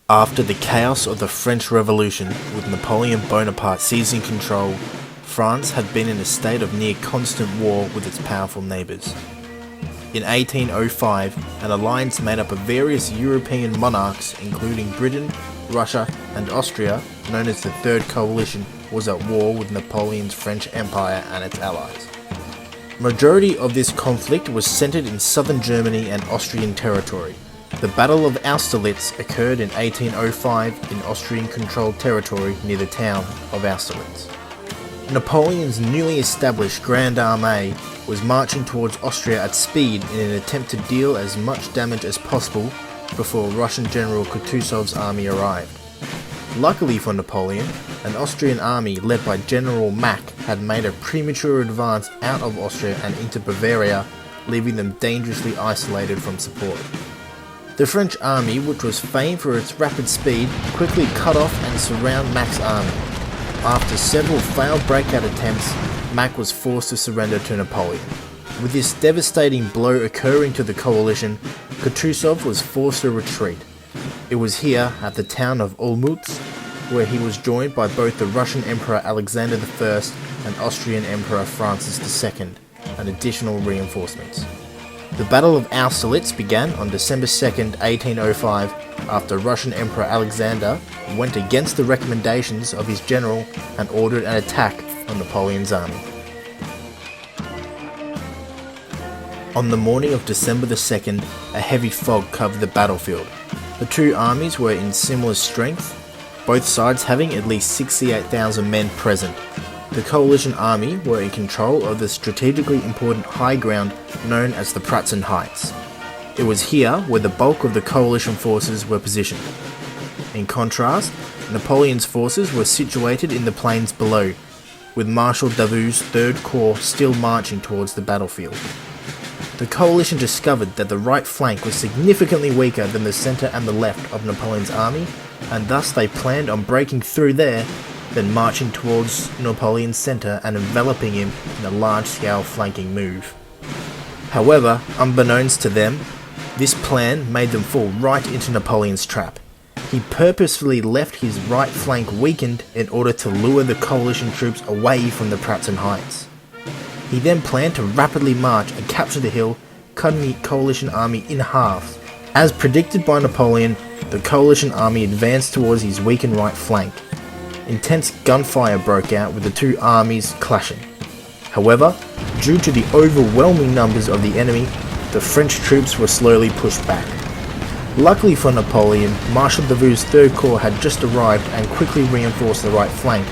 After the chaos of the French Revolution, with Napoleon Bonaparte seizing control, France had been in a state of near constant war with its powerful neighbours. In 1805, an alliance made up of various European monarchs, including Britain, Russia and Austria, known as the Third Coalition, was at war with Napoleon's French Empire and its allies. Majority of this conflict was centred in southern Germany and Austrian territory. The Battle of Austerlitz occurred in 1805 in Austrian-controlled territory near the town of Austerlitz. Napoleon's newly established Grand Armée was marching towards Austria at speed in an attempt to deal as much damage as possible before Russian General Kutuzov's army arrived. Luckily for Napoleon, an Austrian army led by General Mack had made a premature advance out of Austria and into Bavaria, leaving them dangerously isolated from support. The French army, which was famed for its rapid speed, quickly cut off and surround Mack's army. After several failed breakout attempts, Mack was forced to surrender to Napoleon. With this devastating blow occurring to the coalition, Kutuzov was forced to retreat. It was here, at the town of Olmütz, where he was joined by both the Russian Emperor Alexander I and Austrian Emperor Francis II, and additional reinforcements. The Battle of Austerlitz began on December 2, 1805, after Russian Emperor Alexander went against the recommendations of his general and ordered an attack on Napoleon's army. On the morning of December the 2nd, a heavy fog covered the battlefield. The two armies were in similar strength, both sides having at least 68,000 men present. The coalition army were in control of the strategically important high ground known as the Pratzen Heights. It was here where the bulk of the coalition forces were positioned. In contrast, Napoleon's forces were situated in the plains below, with Marshal Davout's Third Corps still marching towards the battlefield. The coalition discovered that the right flank was significantly weaker than the centre and the left of Napoleon's army, and thus they planned on breaking through there, then marching towards Napoleon's centre and enveloping him in a large-scale flanking move. However, unbeknownst to them, this plan made them fall right into Napoleon's trap. He purposefully left his right flank weakened in order to lure the coalition troops away from the Pratzen Heights. He then planned to rapidly march and capture the hill, cutting the coalition army in half. As predicted by Napoleon, the coalition army advanced towards his weakened right flank. Intense gunfire broke out with the two armies clashing. However, due to the overwhelming numbers of the enemy, the French troops were slowly pushed back. Luckily for Napoleon, Marshal Davout's Third Corps had just arrived and quickly reinforced the right flank,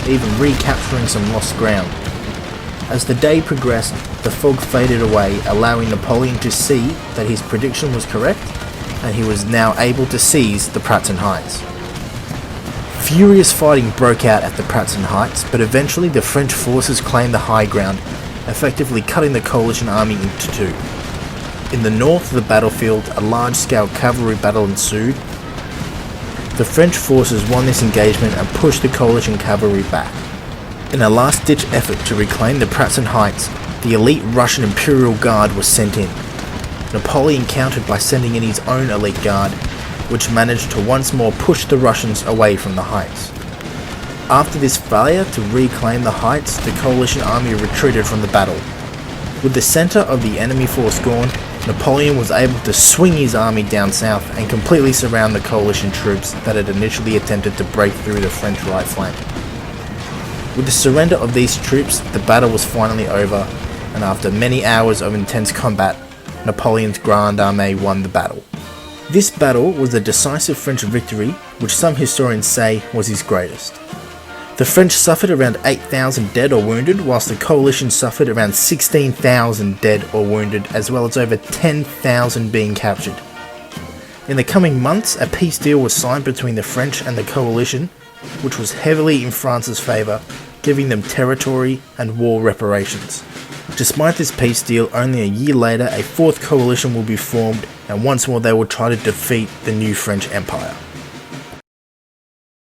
even recapturing some lost ground. As the day progressed, the fog faded away, allowing Napoleon to see that his prediction was correct, and he was now able to seize the Pratzen Heights. Furious fighting broke out at the Pratzen Heights, but eventually the French forces claimed the high ground, effectively cutting the coalition army into two. In the north of the battlefield, a large-scale cavalry battle ensued. The French forces won this engagement and pushed the coalition cavalry back. In a last-ditch effort to reclaim the Pratzen Heights, the elite Russian Imperial Guard was sent in. Napoleon countered by sending in his own elite guard, which managed to once more push the Russians away from the heights. After this failure to reclaim the heights, the coalition army retreated from the battle. With the centre of the enemy force gone, Napoleon was able to swing his army down south and completely surround the coalition troops that had initially attempted to break through the French right flank. With the surrender of these troops, the battle was finally over, and after many hours of intense combat, Napoleon's Grand Armée won the battle. This battle was a decisive French victory, which some historians say was his greatest. The French suffered around 8,000 dead or wounded, whilst the coalition suffered around 16,000 dead or wounded, as well as over 10,000 being captured. In the coming months, a peace deal was signed between the French and the coalition, which was heavily in France's favour, giving them territory and war reparations. Despite this peace deal, only a year later a fourth coalition will be formed, and once more they will try to defeat the new French Empire.